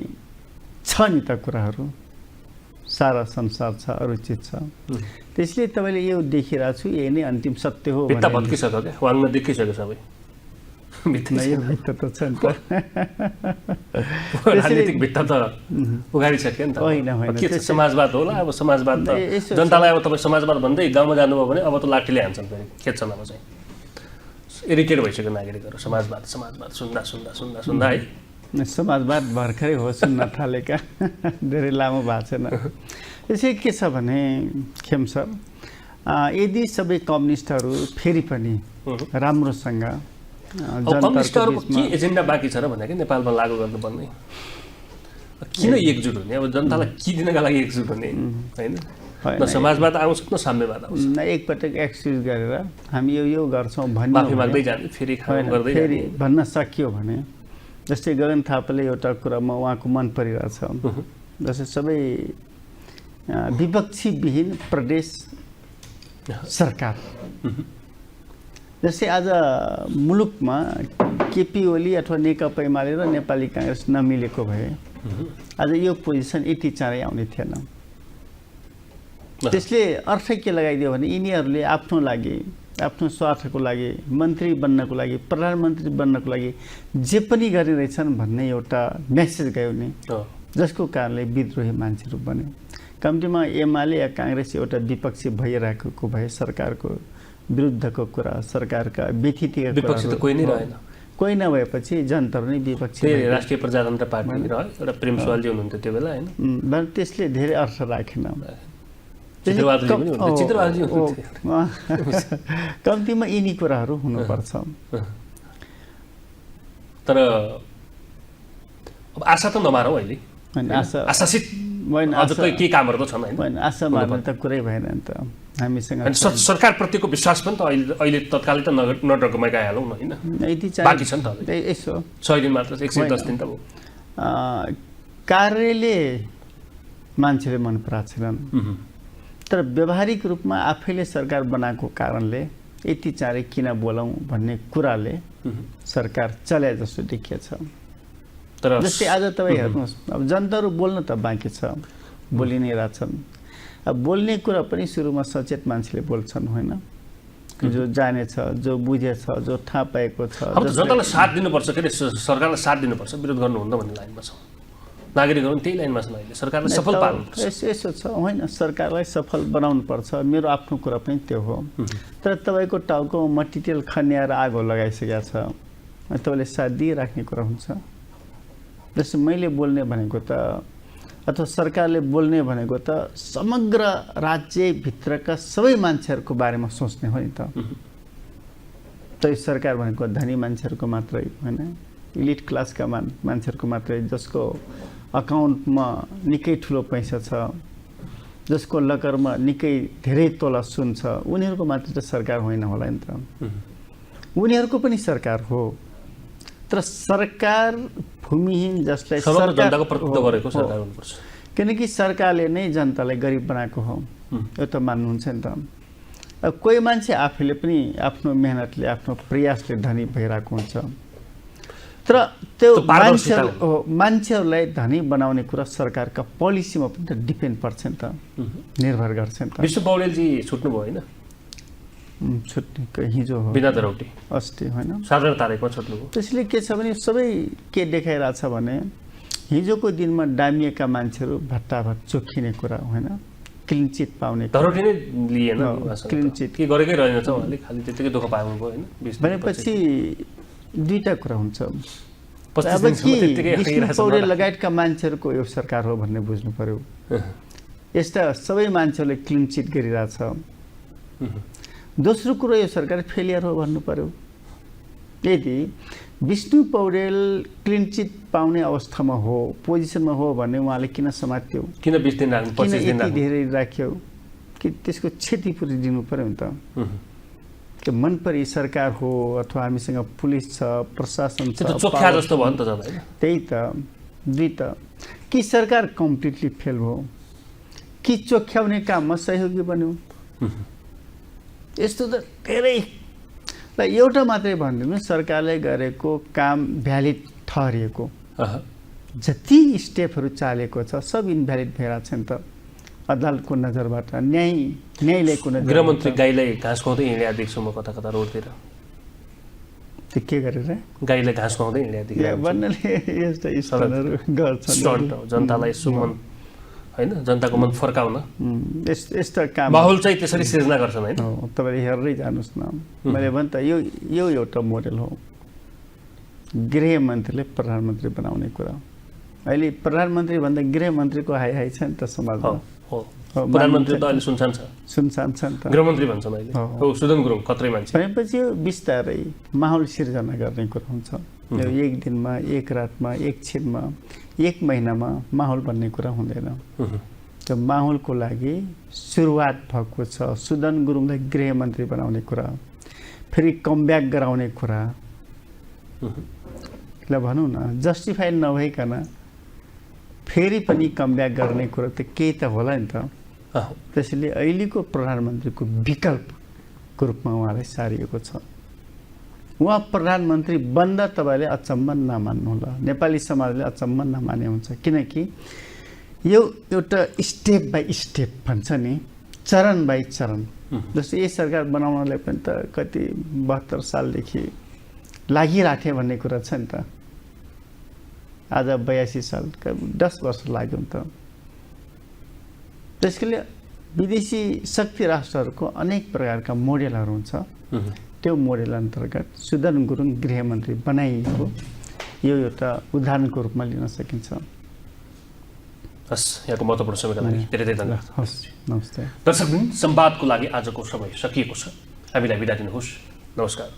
छ नि त कुराहरू, सारा संसार छ, अरू चिज छ। त्यसले तपाईँले यो देखिरहेको छु, यही नै अन्तिम सत्य हो। भित्ता भत्किसक्यो क्या, वाङमा देखिसक्यो सबै। यो भित्ता त छ नि त। राजनीतिक भित्ता त उगाडिसक्यो नि त। होइन के समाजवाद होला, अब समाजवाद त जनतालाई अब तपाईँ समाजवाद भन्दै गाउँमा जानुभयो भने अब त लाठीले हान्छन्, फेरि खेद्छन्। अब चाहिँ इरिटेट भइसक्यो नागरिकहरू, समाजवाद समाजवाद सुन्दा सुन्दा सुन्दा सुन्दा है। समाजवाद भर्खरै हो सुन्न थालेका, धेरै लामो भएको छैन। यसै के छ भने खेम सर, यदि सबै कम्युनिस्टहरू फेरि पनि राम्रोसँग कम्युनिस्टहरूको के एजेन्डा बाँकी छ र भने कि नेपालमा लागू गर्नुपर्ने, किन एकजुट हुने, अब जनतालाई के दिनका लागि एकजुट हुने होइन? न समाजवाद आउँछ न साम्यवाद आउँछ। न एकपटक एक्सक्युज गरेर हामी यो गर्छौँ भन्ने माफी माग्दै जाने, फेरि फेरि भन्न सकियो भने, जस्तै गगन थापाले एउटा कुरामा उहाँको मन परिरहेछ, जस्तै सबै विपक्षीविहीन प्रदेश सरकार। जस्तै आज मुलुकमा केपी ओली अथवा नेकपा एमाले र नेपाली काङ्ग्रेस नमिलेको भए आज यो पोजिसन यति चाँडै आउने थिएन। त्यसले अर्थ के लगाइदियो भने यिनीहरूले आफ्नो लागि, आफ्नो स्वार्थको लागि, मन्त्री बन्नको लागि, प्रधानमन्त्री बन्नको लागि जे पनि गर्ने रहेछन् भन्ने एउटा मेसेज गयो नि, जसको कारणले विद्रोही मान्छेहरू बने। कम्तीमा एमाले या काङ्ग्रेस एउटा विपक्षी भइरहेको भए सरकारको विरुद्धको कुरा, सरकारका व्यथितिका विपक्षी त कोही नै रहेन। कोही नभएपछि जनताहरू नै विपक्षी। राष्ट्रिय प्रजातन्त्र पार्टी रह्यो, एउटा प्रेम सुवालजी हुनुहुन्थ्यो त्यो बेला होइन? त्यसले धेरै अर्थ राखेन। कम्तीमा यिनी कुराहरू हुनुपर्छ। तर अब आशा त नमारौँ अहिले, आशासित अझ केही कामहरू त छन् होइन? आशा मार्ने त कुरै भएन नि त हामीसँग। सरकारप्रतिको विश्वास पनि त अहिले तत्कालै त नडगमाइहालौँ न होइन? बाँकी छ नि त यसो 6 दिन मात्र, 110 दिन त हो। कार्यले मान्छेले मन पराएको छैनन्, तर व्यावहारिक रूपमा आफैले सरकार बनाएको कारणले यति चाँडै किन बोलाउँ भन्ने कुराले सरकार चले जस्तो देखिएछ। जस्तै आज तपाईँ हेर्नुहोस्, अब जनताहरू बोल्न त बाँकी छ, बोलि नै रहेछन्। अब बोल्ने कुरा पनि सुरुमा सचेत मान्छेले बोल्छन् होइन? जो जानेछ, जो बुझेछ, जो थाहा पाएको छ। अब जनतालाई साथ दिनुपर्छ, के अरे सरकारलाई साथ दिनुपर्छ, विरोध गर्नुहुन्न भन्ने लाइनमा छ। नागरिकहरू त्यही लाइनमा छन् अहिले, सरकारलाई सफल पार्नुपर्छ। यसो छ होइन, सरकारलाई सफल बनाउनुपर्छ, मेरो आफ्नो कुरा पनि त्यो हो। तर तपाईँको टाउकोमा मट्टितेल खन्याएर आगो लगाइसकेको छ, तपाईँले साथ दिइराख्ने कुरा हुन्छ? जस्तो मैले बोल्ने भनेको त, अथवा सरकारले बोल्ने भनेको त समग्र राज्यभित्रका सबै मान्छेहरूको बारेमा सोच्ने हो नि त। त्यो सरकार भनेको धनी मान्छेहरूको मात्रै होइन, इलिट क्लासका मान्छेहरूको मात्रै, जसको अकाउन्टमा निकै ठुलो पैसा छ, जसको लकरमा निकै धेरै तोला सुन छ, उनीहरूको मात्रै त सरकार होइन होला नि त। उनीहरूको पनि सरकार हो, तर सरकार भूमिहीन जसलाई जनताको प्रतिनिधित्व गरेको सरकार हुनुपर्छ। किनकि सरकारले नै जनतालाई गरिब बनाएको हो, यो त मान्नुहुन्छ नि त। अब कोही मान्छे आफैले पनि आफ्नो मेहनतले, आफ्नो प्रयासले धनी भइरहेको हुन्छ, तर त्यो मान्छेहरूलाई धनी बनाउने कुरा सरकारका पोलिसीमा पनि त डिपेन्ड पर्छ नि त, निर्भर गर्छ नि त। विष्णु पौडेलजी छुट्नुभयो होइन? छुट्ने हिजो हो, बिना दरौटी अस्ति होइन, 7 तारिकमा छुट्नुभयो। त्यसले के छ भने सबै के देखाइरहेछ भने हिजोको दिनमा डामिएका मान्छेहरू भट्टाभट चोखिने कुरा होइन, क्लिन चिट पाउने। दरौटी नै लिएन, क्लिन चिट के गरेकै रहेनछ उहाँले, खालि त्यतिकै दुःख पाउनुभयो होइन? भनेपछि दुईटा कुरा हुन्छ। पौडेल लगायतका मान्छेहरूको यो सरकार हो भन्ने बुझ्नु पर्यो। यस्ता सबै मान्छेहरूले क्लिन चिट गरिरहेछ, दोस्रो कुरो यो सरकार फेलियर हो भन्नु पर्यो। यदि विष्णु पौडेल क्लिन चिट पाउने अवस्थामा हो, पोजिसनमा हो भने उहाँले किन समात्यो, किन 20 दिन राख्नु, 25 दिन यति धेरै राख्यो कि त्यसको क्षतिपूर्ति दिनु पर्यो नि त। त्यो मन परी सरकार हो अथवा हामीसँग पुलिस छ, प्रशासन छ, त्यो चोख्या जस्तो भयो नि त जब हैन। त्यही त। दुई त कि सरकार कम्प्लिटली फेल भयो कि चोख्याउने काममा सहयोगी बन्यो। यस्तो त धेरै। ल एउटा मात्रै भनिदिनु, सरकारले गरेको काम भ्यालिड ठहरिएको, जति स्टेपहरू चालेको छ सब इनभ्यालिड भइरहेको छ नि त अदालतको नजरबाट, न्यायालयको नजर। गृहमन्त्री गाईलाई घाँस खुवाउँदै हिँड्या देख्छु म कता कता रोडतिर। त्यो के गरेर गाईलाई घाँस खुवाउँदै हिँड्या देख्छु भन्नाले यस्ता स्थलहरू गर्छन्। स्टन्ट हो, जनतालाई सुमन हैन, जनताको मन फर्काउन यस्ता काम माहौल चाहिँ त्यसरी सिर्जना गर्छन् हैन। तपाईँले हेर्दै जानुहोस् न। मैले भने त यो एउटा मोडेल हो गृहमन्त्रीले प्रधानमन्त्री बनाउने कुरा। अहिले प्रधानमन्त्री भन्दा गृहमन्त्रीको हाई छ नि त समाजमा। प्रधानमन्त्री त अहिले सुनसान छ, सुनसान छ नि त। गृहमन्त्री भन्छन् अहिले। हो, सुदन गुरुङ खत्रै मान्छे भनेपछि यो बिस्तारै माहौल सिर्जना गर्ने कुरा हुन्छ। यो एक दिनमा, एक रातमा, एक छिनमा, एक महिनामा माहौल भन्ने कुरा हुँदैन। त्यो माहौलको लागि सुरुवात भएको छ। सुदन गुरुङलाई गृहमन्त्री बनाउने कुरा, फेरि कमब्याक गराउने कुरा, ल भनौँ न जस्टिफाइड नभइकन फेरि पनि कमब्याक गर्ने कुरा त केही त होला नि त। त्यसैले अहिलेको प्रधानमन्त्रीको विकल्पको रूपमा उहाँलाई सारिएको छ। उहाँ प्रधानमन्त्री बन्दा तपाईँले अचम्म नमान्नुहोला, नेपाली समाजले अचम्म नमाने हुन्छ। किनकि यो एउटा स्टेप बाई स्टेप भन्छ नि, चरण बाई चरण। जस्तो यही सरकार बनाउनलाई पनि त कति 72 सालदेखि लागिरहेको थियो भन्ने कुरा छ नि त। आज 82 साल, 10 वर्ष लाग्यो नि त। त्यसैले विदेशी शक्ति राष्ट्रहरूको अनेक प्रकारका मोडेलहरू हुन्छ। त्यो मोडेल अन्तर्गत सुदन गुरुङ गृहमन्त्री बनाइएको यो एउटा उदाहरणको रूपमा लिन सकिन्छ। हस्, यहाँको महत्त्वपूर्ण समयका लागि धेरै धेरै धन्यवाद। हस्, नमस्ते। दर्शकवृन्द, संवादको लागि आजको समय सकिएको छ। हामीलाई बिदा दिनुहोस्। नमस्कार।